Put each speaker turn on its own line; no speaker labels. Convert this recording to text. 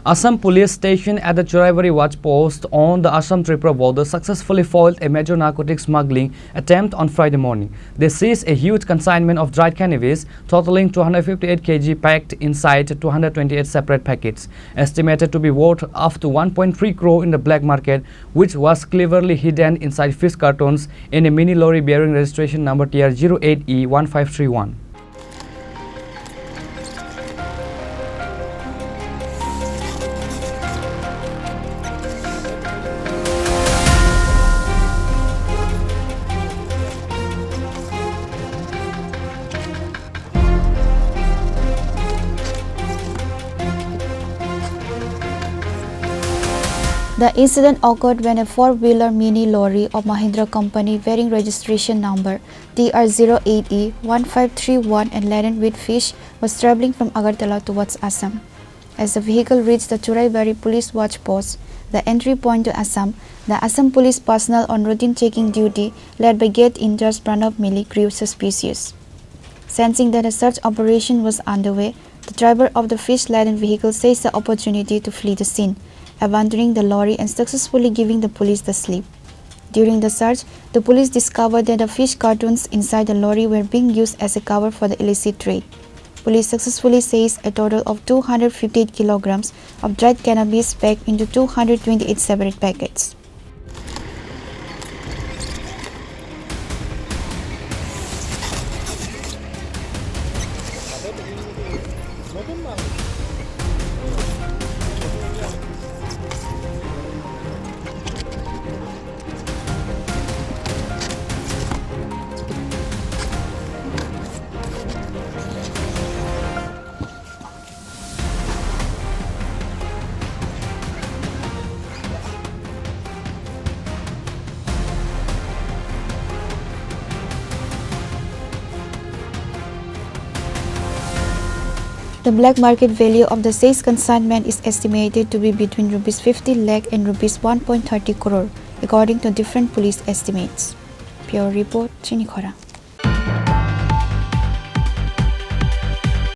Assam Police station at the Churaibari Watch Post on the Assam-Tripura border successfully foiled a major narcotics smuggling attempt on Friday morning. They seized a huge consignment of dried cannabis totaling 258 kg packed inside 228 separate packets, estimated to be worth up to 1.3 crore in the black market, which was cleverly hidden inside fish cartons in a mini-lorry bearing registration number TR08E1531.
The incident occurred when a four-wheeler mini-lorry of Mahindra company bearing registration number TR08E1531 and laden with fish was travelling from Agartala towards Assam. As the vehicle reached the Churaibari Police Watch Post, the entry point to Assam, the Assam Police personnel on routine checking duty led by Gate in-charge Pranav Mili grew suspicious. Sensing that a search operation was underway, the driver of the fish-laden vehicle seized the opportunity to flee the scene, abandoning the lorry and successfully giving the police the slip. During the search, the police discovered that the fish cartons inside the lorry were being used as a cover for the illicit trade. Police successfully seized a total of 258 kilograms of dried cannabis packed into 228 separate packets. The black market value of the seized consignment is estimated to be between Rs 50 lakh and Rs 1.30 crore, according to different police estimates. Pure report, Chini Khorang.